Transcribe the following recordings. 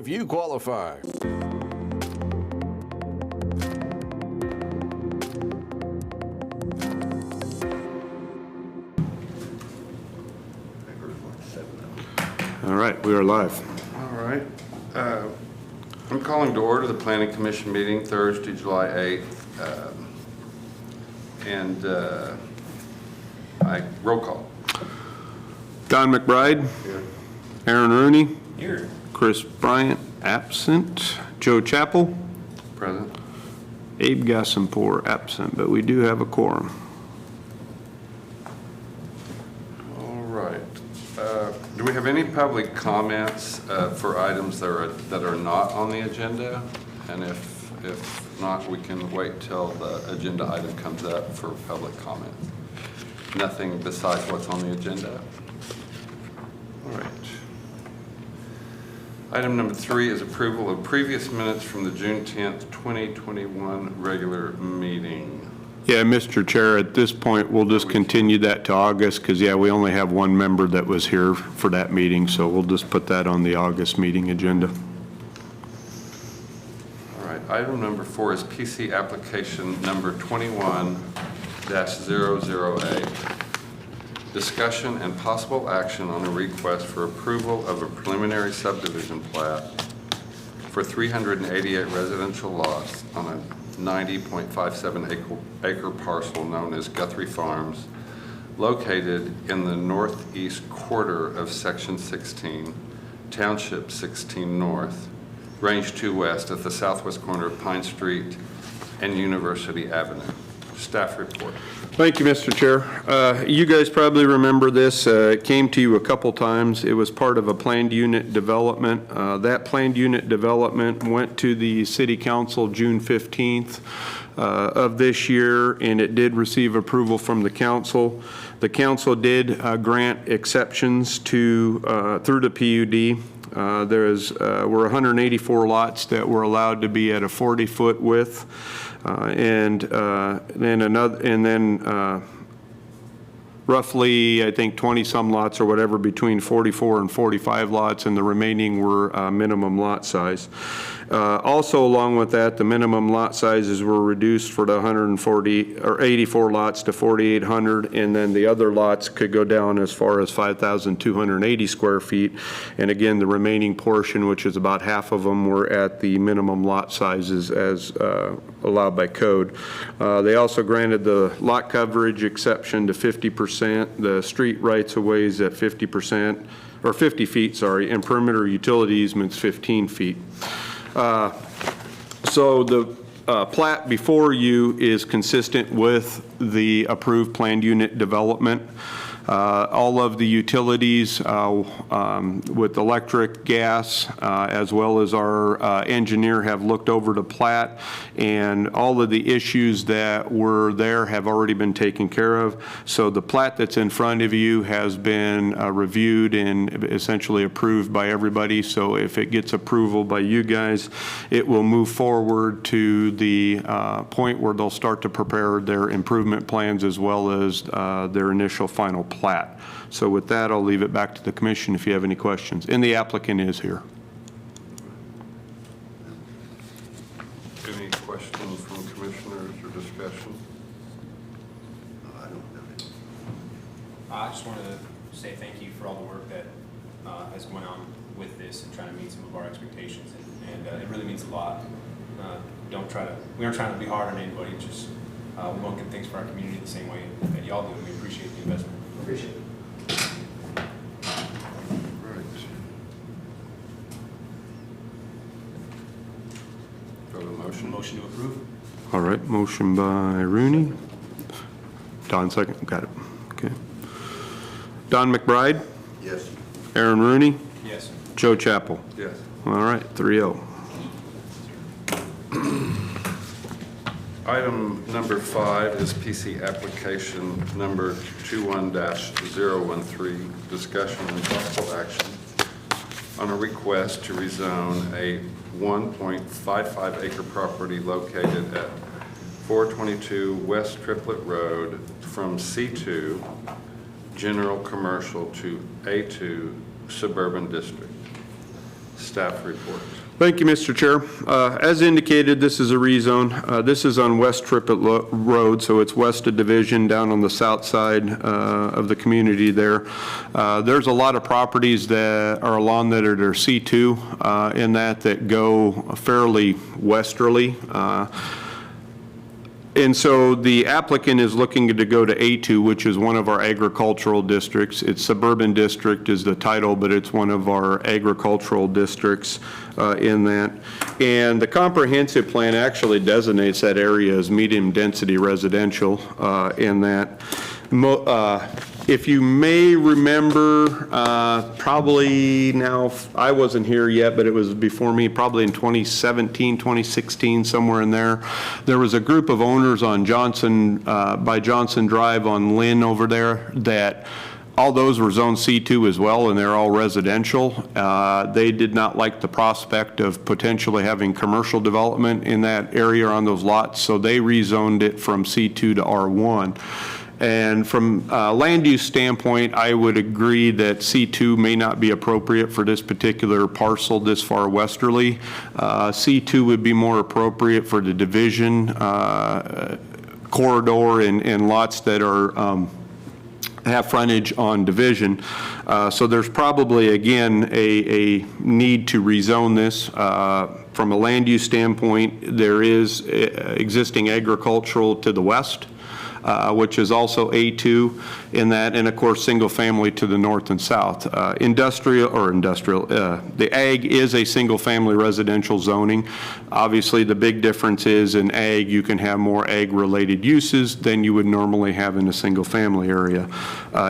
If you qualify. All right, we are live. All right. I'm calling to order the Planning Commission meeting Thursday, July 8th. Roll call. Don McBride. Here. Aaron Rooney. Here. Chris Bryant, absent. Joe Chappell. Present. Abe Gassenpour, absent, but we do have a quorum. All right. Do we have any public comments for items that are not on the agenda? And if not, we can wait till the agenda item comes up for public comment. Nothing besides what's on the agenda? All right. Item number 3 is approval of previous minutes from the June 10th, 2021 regular meeting. Yeah, Mr. Chair, at this point, we'll just continue that to August because, yeah, we only have one member that was here for that meeting, so we'll just put that on the August meeting agenda. All right, item number 4 is PC application number 21-008. Discussion and possible action on a request for approval of a preliminary subdivision plat for 388 residential lots on a 90.57 acre parcel known as Guthrie Farms, located in the northeast quarter of Section 16, Township 16 North, Range 2 West at the southwest corner of Pine Street and University Avenue. Staff report. Thank you, Mr. Chair. You guys probably remember this. It came to you a couple times. It was part of a planned unit development. That planned unit development went to the City Council June 15th of this year, and it did receive approval from the council. The council did grant exceptions to through the PUD. Were 184 lots that were allowed to be at a 40-foot width. Roughly, I think 20-some lots or whatever between 44 and 45 lots, and the remaining were minimum lot size. Also, along with that, the minimum lot sizes were reduced for the 140 or 84 lots to 4,800, and then the other lots could go down as far as 5,280 square feet. And again, the remaining portion, which is about half of them, were at the minimum lot sizes as allowed by code. They also granted the lot coverage exception to 50%, the street rights-of-ways at 50%, or 50 feet, sorry, and perimeter utility easements 15 feet. So the plat before you is consistent with the approved planned unit development. All of the utilities with electric, gas, as well as our engineer have looked over the plat, and all of the issues that were there have already been taken care of. So the plat that's in front of you has been reviewed and essentially approved by everybody. So if it gets approval by you guys, it will move forward to the point where they'll start to prepare their improvement plans as well as their initial final plat. So with that, I'll leave it back to the commission if you have any questions. And the applicant is here. Any questions from commissioners or discussion? I don't know. I just wanted to say thank you for all the work that has gone on with this and trying to meet some of our expectations, and it really means a lot. We aren't trying to be hard on anybody. Just we want good things for our community the same way that y'all do, and we appreciate the investment. Appreciate it. Motion to approve. All right, motion by Rooney. Don second, got it. Okay. Don McBride? Yes. Aaron Rooney? Yes. Joe Chappell? Yes. All right, 3-0. Item number 5 is PC application number 21-013, discussion and possible action on a request to rezone a 1.55 acre property located at 422 West Triplet Road from C2 General Commercial to A2 Suburban District. Staff report. Thank you, Mr. Chair. As indicated, this is a rezone. This is on West Trippett Road, so it's west of Division, down on the south side of the community there. There's a lot of properties that are along that are C2 in that go fairly westerly. And so the applicant is looking to go to A2, which is one of our agricultural districts. It's suburban district is the title, but it's one of our agricultural districts in that. And the comprehensive plan actually designates that area as medium density residential in that. If you may remember, probably now, I wasn't here yet, but it was before me, probably in 2017, 2016, somewhere in there. There was a group of owners on Johnson, by Johnson Drive on Lynn over there that all those were zone C2 as well, and they're all residential. They did not like the prospect of potentially having commercial development in that area on those lots, so they rezoned it from C2 to R1. And from a land use standpoint, I would agree that C2 may not be appropriate for this particular parcel this far westerly. C2 would be more appropriate for the Division corridor and lots that are have frontage on Division. So there's probably, again, a need to rezone this. From a land use standpoint, there is existing agricultural to the west, which is also A2 in that, and of course, single family to the north and south. The ag is a single family residential zoning. Obviously, the big difference is in ag, you can have more ag related uses than you would normally have in a single family area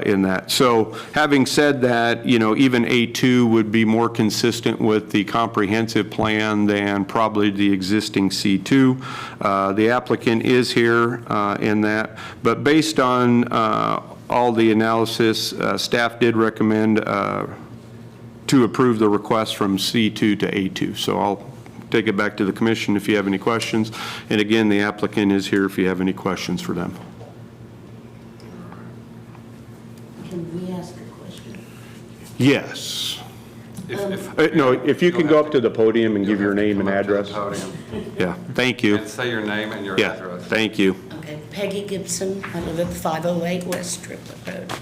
in that. So having said that, even A2 would be more consistent with the comprehensive plan than probably the existing C2. The applicant is here in that. But based on all the analysis, staff did recommend to approve the request from C2 to A2. So I'll take it back to the commission if you have any questions. And again, the applicant is here if you have any questions for them. Can we ask a question? Yes. If if you can go up to the podium and give your name and address. Podium. Yeah, thank you. And say your name and your Yeah, address. thank you. Okay, Peggy Gibson, I live at 508 West Trippett Road.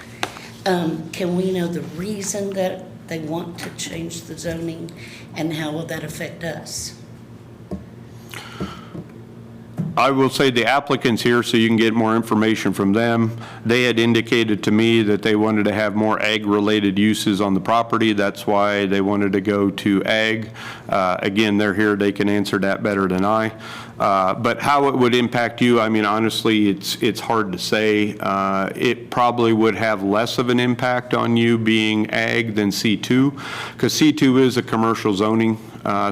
Can we know the reason that they want to change the zoning, and how will that affect us? I will say the applicant's here so you can get more information from them. They had indicated to me that they wanted to have more ag-related uses on the property. That's why they wanted to go to ag. Again, they're here, they can answer that better than I. But how it would impact you, I mean, honestly, it's hard to say. It probably would have less of an impact on you being ag than C2, because C2 is a commercial zoning.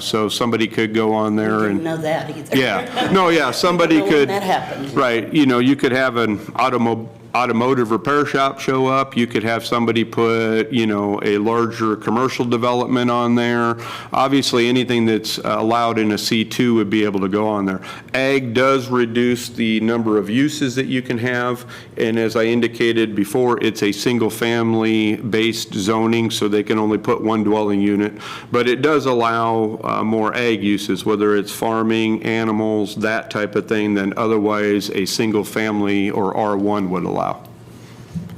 So somebody could go on there Didn't and. know that either. Yeah, no, yeah, somebody Know when could. that happened. Right, you could have an automotive repair shop show up. You could have somebody put, a larger commercial development on there. Obviously, anything that's allowed in a C2 would be able to go on there. Ag does reduce the number of uses that you can have, and as I indicated before, it's a single-family based zoning, so they can only put one dwelling unit. But it does allow more ag uses, whether it's farming, animals, that type of thing, than otherwise a single-family or R1 would allow.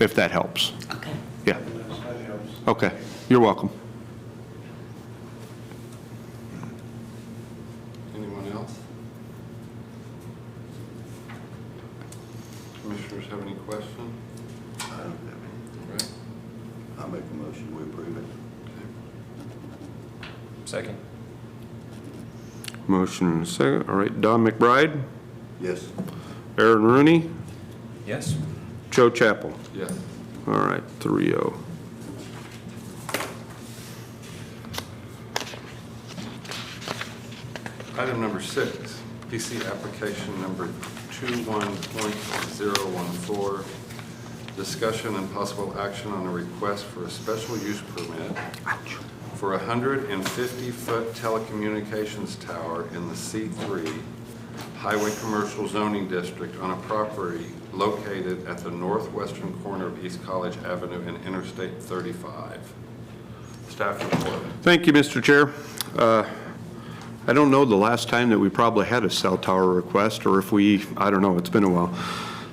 If that helps. Okay. Yeah. Okay. You're welcome. Anyone else? Commissioners have any questions? I don't have any. All right. I'll make a motion, we approve it. Second. Motion and a second. All right. Don McBride, Yes. Aaron Rooney, Yes. Joe Chappell. Yes. All right. 3-0. Item number 6, PC application number 21.014, discussion and possible action on a request for a special use permit for a 150-foot telecommunications tower in the C3 Highway Commercial Zoning District on a property located at the northwestern corner of East College Avenue and Interstate 35. Staff report. Thank you, Mr. Chair. I don't know the last time that we probably had a cell tower request, or if we, I don't know, it's been a while.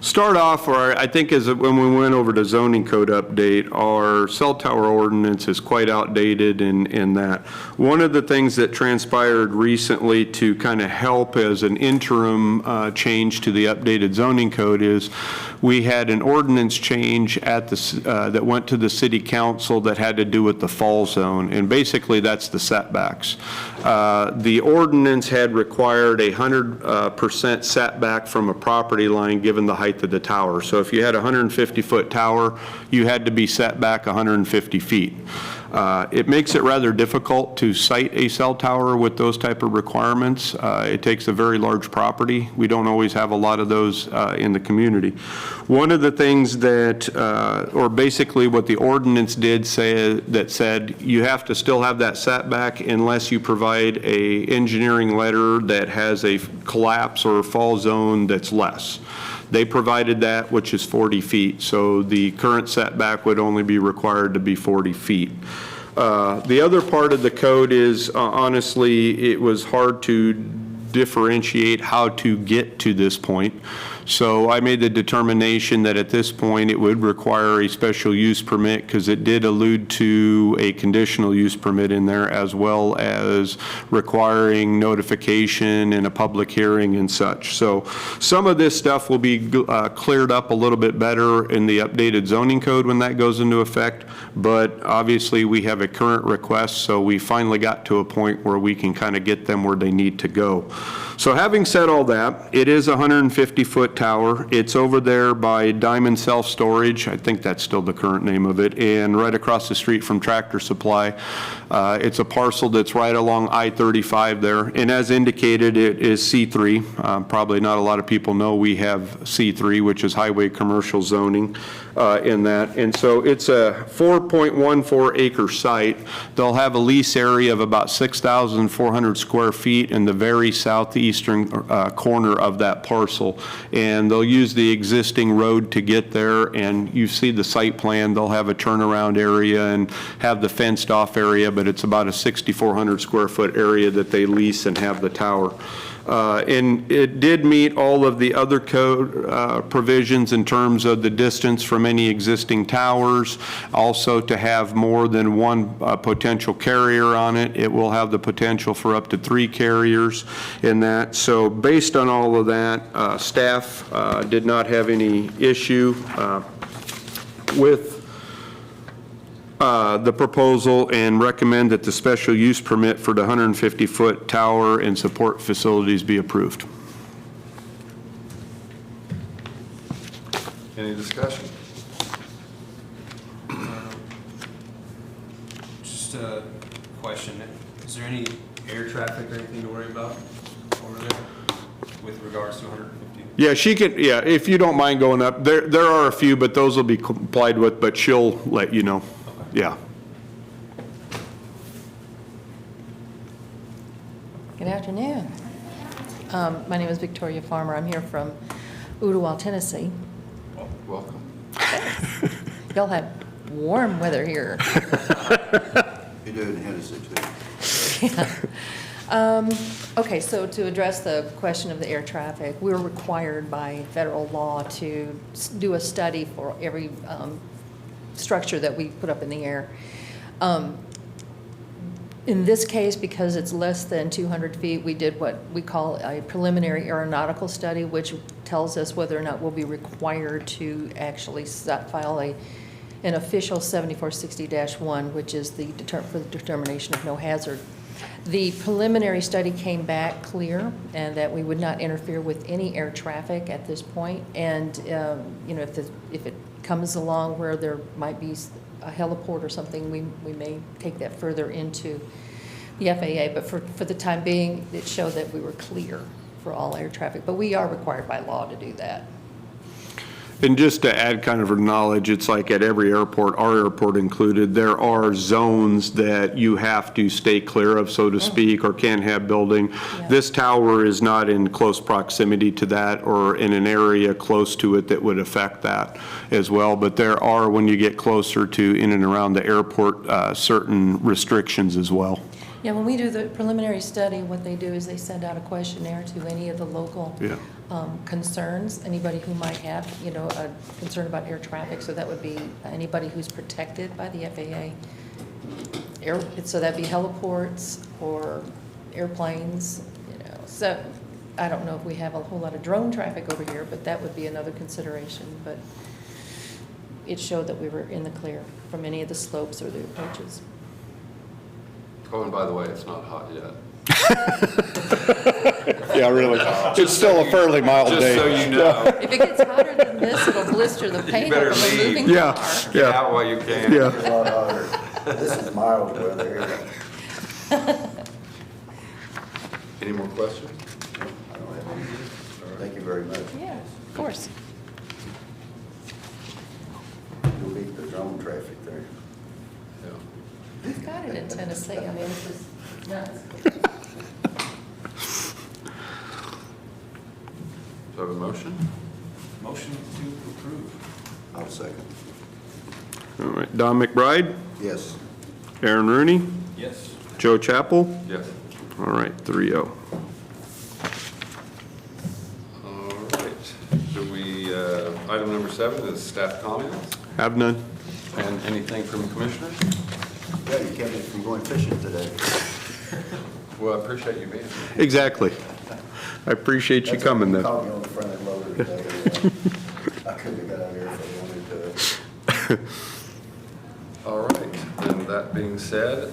Start off, or I think as when we went over to zoning code update, our cell tower ordinance is quite outdated in that. One of the things that transpired recently to kind of help as an interim change to the updated zoning code is we had an ordinance change at the, that went to the city council that had to do with the fall zone, and basically that's the setbacks. The ordinance had required 100% setback from a property line given the height of the tower. So if you had a 150-foot tower, you had to be set back 150 feet. It makes it rather difficult to site a cell tower with those type of requirements. It takes a very large property. We don't always have a lot of those in the community. One of the things that, or basically what the ordinance did say, that said you have to still have that setback unless you provide a engineering letter that has a collapse or fall zone that's less. They provided that, which is 40 feet, so the current setback would only be required to be 40 feet. The other part of the code is, honestly, it was hard to differentiate how to get to this point. So I made the determination that at this point it would require a special use permit, because it did allude to a conditional use permit in there, as well as requiring notification and a public hearing and such. So some of this stuff will be cleared up a little bit better in the updated zoning code when that goes into effect, but obviously we have a current request, so we finally got to a point where we can kind of get them where they need to go. So having said all that, it is a 150-foot tower. It's over there by Diamond Self Storage. I think that's still the current name of it, and right across the street from Tractor Supply. It's a parcel that's right along I-35 there, and as indicated, it is C3. Probably not a lot of people know we have C3, which is highway commercial zoning in that. And so it's a 4.14 acre site. They'll have a lease area of about 6,400 square feet in the very southeastern corner of that parcel. And they'll use the existing road to get there, and you see the site plan. They'll have a turnaround area and have the fenced off area, but it's about a 6,400 square foot area that they lease and have the tower. And it did meet all of the other code provisions in terms of the distance from any existing towers, also to have more than one potential carrier on it. It will have the potential for up to 3 carriers in that. So based on all of that, staff did not have any issue with the proposal, and recommend that the special use permit for the 150-foot tower and support facilities be approved. Any discussion? Just a question, is there any air traffic or anything to worry about over there with regards to 150? Yeah, she could, yeah, if you don't mind going up. There are a few, but those will be complied with, but she'll let you know. Yeah. Good afternoon. My name is Victoria Farmer. I'm here from Ooltewah, Tennessee. Welcome. Y'all have warm weather here. You do it in Hennessy too. Okay, so to address the question of the air traffic, we're required by federal law to do a study for every structure that we put up in the air. In this case, because it's less than 200 feet, we did what we call a preliminary aeronautical study, which tells us whether or not we'll be required to actually file an official 7460-1, which is the for the determination of no hazard. The preliminary study came back clear, and that we would not interfere with any air traffic at this point. And you know, if it comes along where there might be a heliport or something, we may take that further into the FAA. But for the time being, it showed that we were clear for all air traffic. But we are required by law to do that. And just to add kind of knowledge, it's like at every airport, our airport included, there are zones that you have to stay clear of, so to speak, or can't have building. Yeah. This tower is not in close proximity to that or in an area close to it that would affect that as well. But there are, when you get closer to in and around the airport, certain restrictions as well. Yeah, when we do the preliminary study, what they do is they send out a questionnaire to any of the local Yeah. concerns, anybody who might have, a concern about air traffic, so that would be anybody who's protected by the FAA. So that'd be heliports or airplanes, so I don't know if we have a whole lot of drone traffic over here, but that would be another consideration, but it showed that we were in the clear from any of the slopes or the approaches. Oh, and by the way, it's not hot yet. Yeah, really. It's still a fairly mild Just day. so you know, If it gets hotter than this, it'll blister the paint better off of a leave. moving Yeah, car. get yeah, out while you can. yeah. It's a lot hotter. This is mild weather here. Any more questions? I don't have any. Thank you very much. Yeah, of course. You'll beat the drone traffic there. Yeah. We've got it in Tennessee. I mean, this is nuts. Do I have a motion? Motion to approve. I'll second. All right, Don McBride, Yes. Aaron Rooney, Yes. Joe Chappell. Yes. All right, 3-0. All right. Do we, item number 7 is staff comments. Have none. And anything from commissioners? Yeah, you kept me from going fishing today. Well, I appreciate you being here. Exactly. I appreciate you That's coming what then. caught me on the front end loader today. I couldn't have got out here if I wanted to. All right. And that being said,